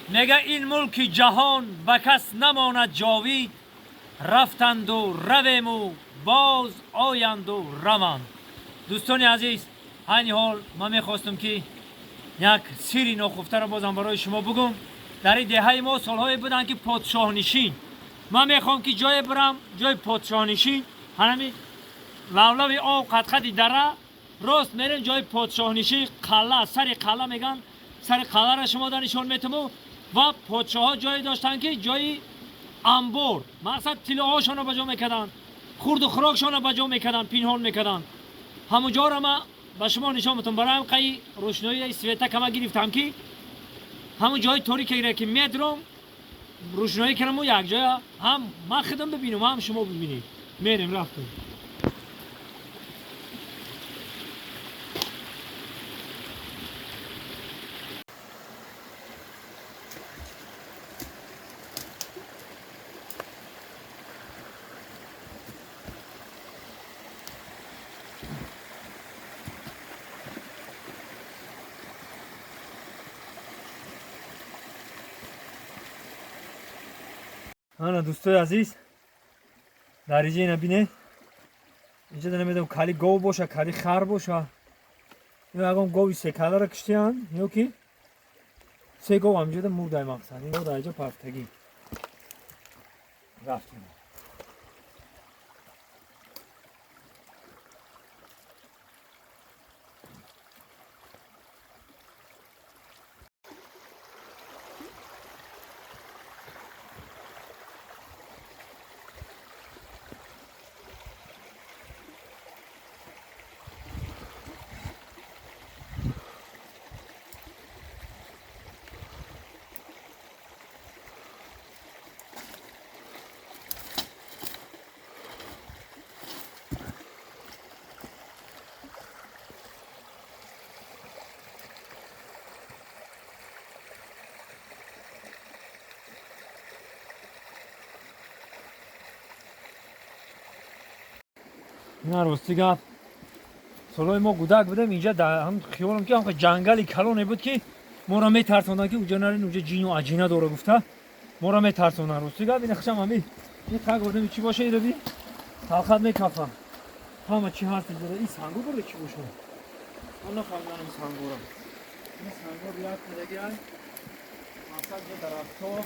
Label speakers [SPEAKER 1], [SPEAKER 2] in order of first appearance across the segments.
[SPEAKER 1] میگه این ملک جهان به کس نماند جاوید، رفتند و رویم و باز آیند و روند. دوستان عزیز، این حال من میخواستم که یک سری ناخفته را بازم برای شما بگم. در این دهه ما سالهای بودن که پادشاه نشین، من میخوام که جای برم جای پادشاه نشین، همین لولوی آب قدقدی دره راست میریم جای پادشاه نشین، قلعه سر قلعه میگن، سر قلعه را شما در نشان میتم و پادشاه ها جایی داشتن که جای انبار، مقصد طلاهاشون را بجا میکردن، خورد و خوراکشون را بجا میکردن، پنهان میکردن. همونجا را من به شما نشان میتم. برای قی روشنایی سویتا که من گرفتم که همون جای تاریکی که میدرم روشنایی کنم و یک جای هم من خودم ببینم هم شما ببینید. میریم رفتیم. آنا دوستای عزیز، در اینجا اینا بینه، اینجا نمیدونم کالی گاو باشه کالی خر باشه. این اگم گاوی سه کاله را کشتیان یا که سه گاو همجا مرده مقصد این در اینجا پرتگی رفتیم. نه راستی گفت سالهای ما گودک بودم اینجا در هم خیالم که هم جنگلی کلانی بود که ما را میترسوندن که اونجا نرین، اونجا جین و عجینه داره گفته ما را میترسوندن. راستی گفت این خشم همی این خاک بردم چی باشه ایرو بی تلخت میکفم همه چی هست اینجا. این سنگو برده چی باشه من نفهمیدم این سنگو را. این سنگو بیاد کدگی های مقصد جو درخت ها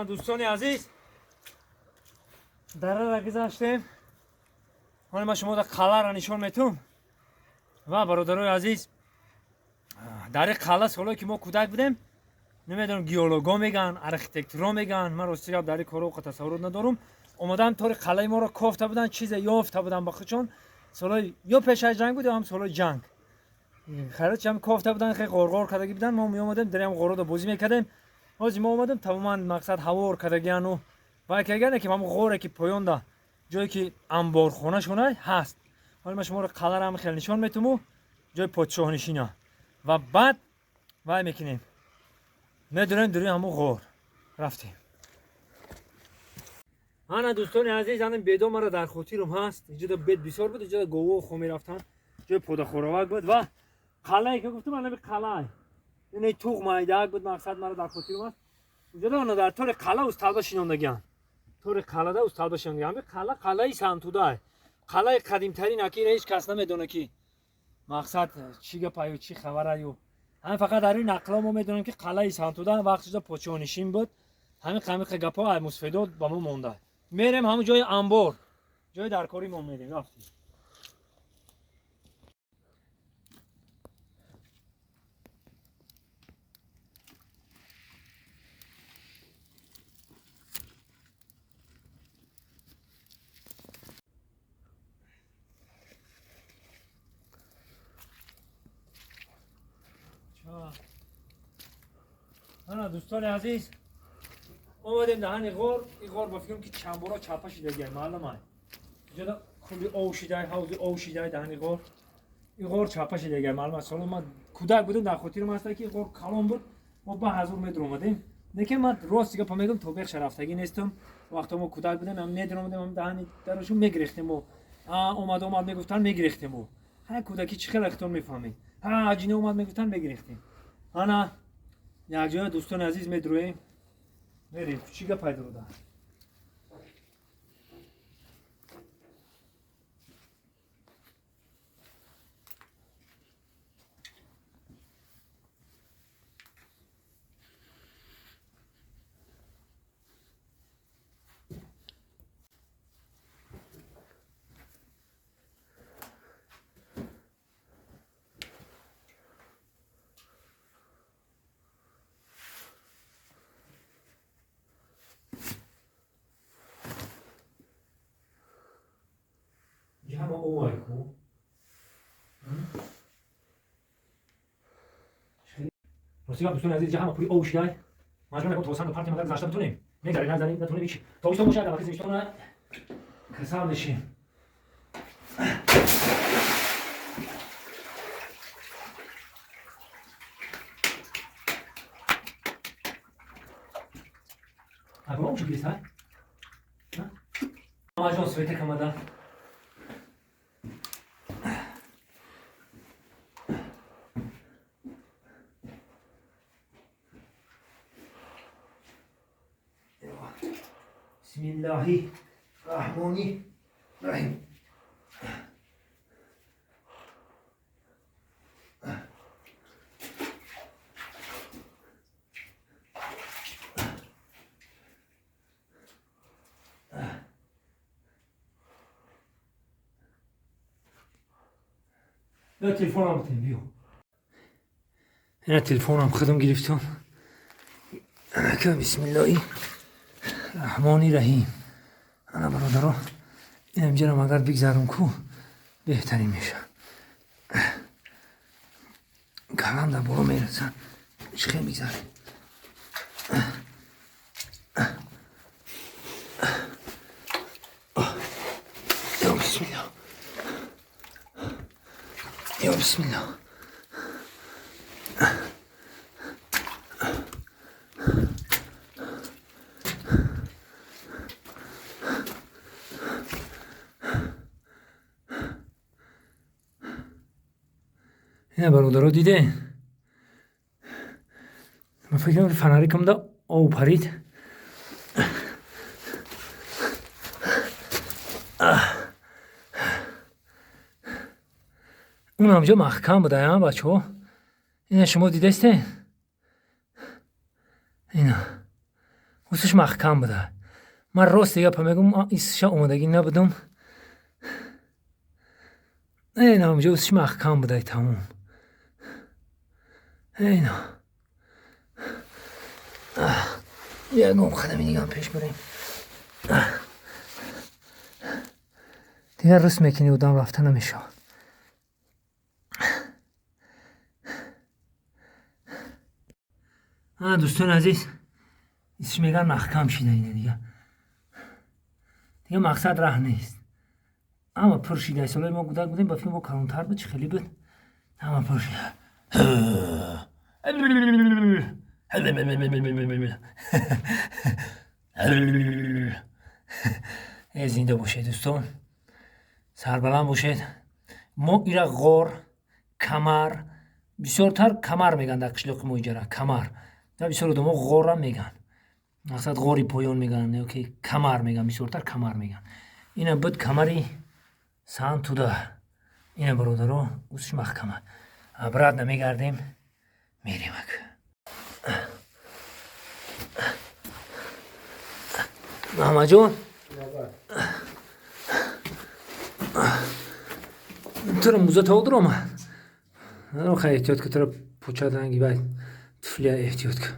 [SPEAKER 1] دوستان عزیز دره را گذاشتیم. حالا من شما در قلعه را نشان میتونم و برادرای عزیز در این قلعه سالایی که ما کودک بودیم نمیدونم گیولوگا میگن ارکیتکتورا میگن، من راستی در این کارو تصور ندارم. اومدن طور قلعه ما را کافته بودن، چیز یافته بودن بخشون سالای یا پیش از جنگ بود یا هم سالای جنگ خیلی هم کافته بودن، خیلی غرغر کردگی بودن. ما می اومدیم در هم غرور بازی میکردیم. حاجی ما اومدیم تماما مقصد هوار کردگیانو و که که ما غوره که پایان ده جایی که انبار خونه شونه هست. حالا ما شما رو قلعه را هم خیلی نشان میتونم جای پادشاه نشینه و بعد وای میکنیم میدونیم دوری همون غور رفتیم. انا دوستان عزیز همین بیدا مرا در خاطرم هست. اینجا بیت بسیار بود، اینجا گوو خو میرفتن جای پودا خوراک بود و قلعه که گفتم من قلعه این توغ مایداک بود. مقصد مرا در خاطرم هست. اونجا در طور قلعه استالبا شینوندگیان طور قلعه استالبا شینوندگیان. همین قلعه سنتوده قلعه قدیم ترین اکی هیچ کس نمیدونه که مقصد چی گپایو چی خبرایو همین فقط در این نقلا ما میدونیم که قلعه سانتودا وقتش پوچونشین بود همین قمیق گپا مصفیدو با ما مونده میریم همون جای انبار جای در کاری ما میریم رفتیم انا دوستان عزیز اومدیم دهن غور با فکرم که چند بارا چپش دیگه معلومه اینجا کلی اوشیده حوض اوشیده دهن غور این غور چپش دیگه معلومه سال ما کودک بودم در خاطر من است که غور کلام بود ما با حضور متر اومدیم لیکن من راست دیگه پا تو بیخ شرفتگی نیستم وقتی ما کودک بودیم هم متر اومدیم هم دهن درشون میگریختیم و اومد میگفتن میگریختیم و ها کودکی چه خیلی اختون میفهمید ها عجینه اومد میگفتن میگریختیم انا یک جای دوستان عزیز میدرویم میریم چی گپ پیدا بوده همه اومای کو راستی دوستان عزیز همه پوری اوش دای مجبور نکن توسن پارتی مدار گذاشته بتونیم نگذاری نزنیم نتونه بیچ تویستو باشه اگه زیستون کسال نشیم اگه اوش بیست ها ماجون سویته کمادا بسم الله الرحمن الرحیم یا تلفنم بتیم بیو اینا تلفنم خودم گرفتم که بسم الله الرحمن الرحیم انا برادرها اینجا رو اگر بگذارم کو بهتری میشه کلام در بالا میرسن چه خیلی بگذاریم یا بسم الله یا بسم الله اینا برادرها دیده من فکر کنم فناری کم دا او پرید اون همجا محکم بوده ها بچه ها اینا شما دیده استه اینا حسش محکم بوده من راست دیگه پا میگم ایسشا اومدگی نبودم اینا همجا حسش محکم بوده تموم اینا یه گم خدمی دیگه هم پیش بریم دیگه رست میکنی بودم رفته نمیشه دوستان عزیز ایسش میگن محکم شده اینه دیگه مقصد راه نیست اما پرشیده سالای ما کودک بودیم با فیلم با کلانتر بود چه خیلی بود اما پرشیده زنده باشید دوستان سربلند باشید ما ایرا غور کمر بسیارتر کمر میگن در قشلاق ما ایجاره کمر در بسیار دوما غور هم میگن مقصد غوری پایان میگن نه که کمر میگن بسیارتر کمر میگن اینا بود کمری سانتودا این برادرها گوشش محکمه. برات نمیگردیم میریم اک. محمد جون تو موزه تا در آمد. نه خیلی احتیاط که تو را پوچه دنگی باید تفلی احتیاط که.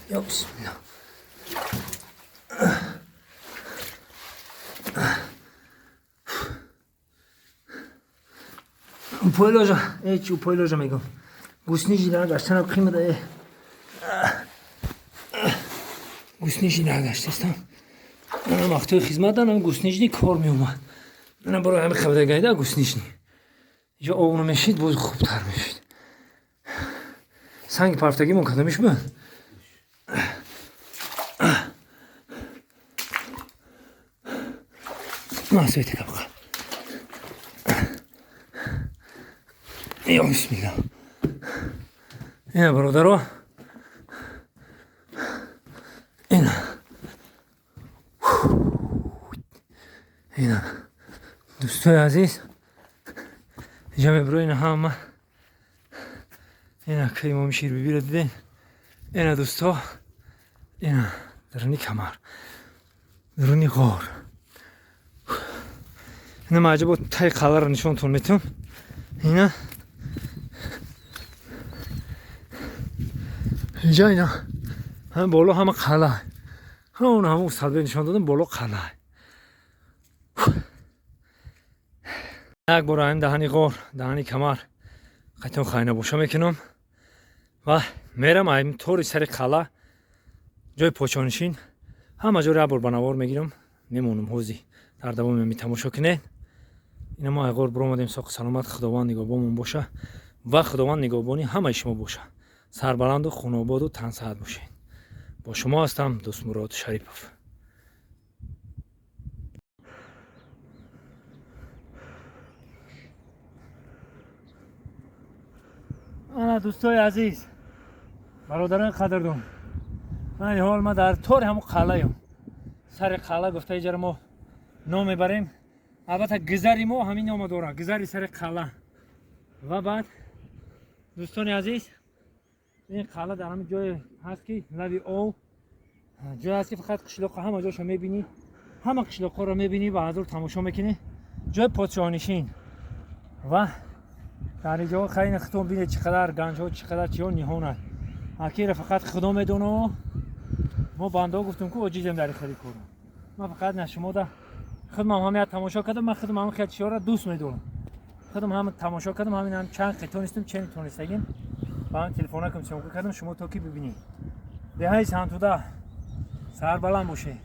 [SPEAKER 1] یا بسم الله. پایلاجا چی پایلاجا میگم گوسنیجی نگشتن اب خیمه ده گوسنیجی نگشتستم من وقتی خدمت دارم گوسنیجی کار میومد من برای همه خبر گایده گوسنیجی اینجا آونو میشید باز خوبتر میشید سنگ پرفتگی من کدامش بود ماسوی تکا بخواه یا بسم الله. این برادرها این دوستای عزیز اینجا برای همه این که امام شیر بیبی رو دیدین این دوستا این درونی کمر درونی غار این معجب بود تای قلعه رو نشونتون میتونم اینا اینجا اینا هم بالا همه قلعه اون همه سلبه نشون دادم بالا قلعه یک بار این دهنی غار دهنی کمر قطعا خیلی باشه میکنم و میرم این طوری سر قلعه جای پاچانشین همه جا رو بار بنوار میگیرم میمونم حوزی در دوام می تماشا کنین اینا ما غار برو اومدیم ساق سلامت خداوند نگهبانمون باشه و خداوند نگهبانی همه شما باشه سربلند و خوناباد و تن صحت باشین با شما هستم دوست مراد شریپوف انا دوستای عزیز برادران قدردان من حال ما در طور همون قلعه ام سر قلعه گفته ایجا ما نام میبریم البته گذری ما همین نام داره گذری سر قلعه و بعد دوستان عزیز این قلعه در همین جای هست که لبی او جای هست که فقط قشلاق همه جاشو میبینی همه قشلاق رو میبینی و حضور تماشا میکنی جای پادشاهنشین و در اینجا خیلی خطون بینه چقدر گنج ها چقدر چی ها نیهونه اکی فقط خدا میدونه ما بنده ها گفتم که عجیزم در خیلی کنم من فقط نشما ده خودم همه تماشا کردم من خودم همه خیلی چیها را دوست میدونم خودم همه تماشا کردم همین هم چند قطعه نیستم چند تونستگیم با هم تلفن کردم شما تو که ببینید به هیچ هم تو ده سر بلند باشه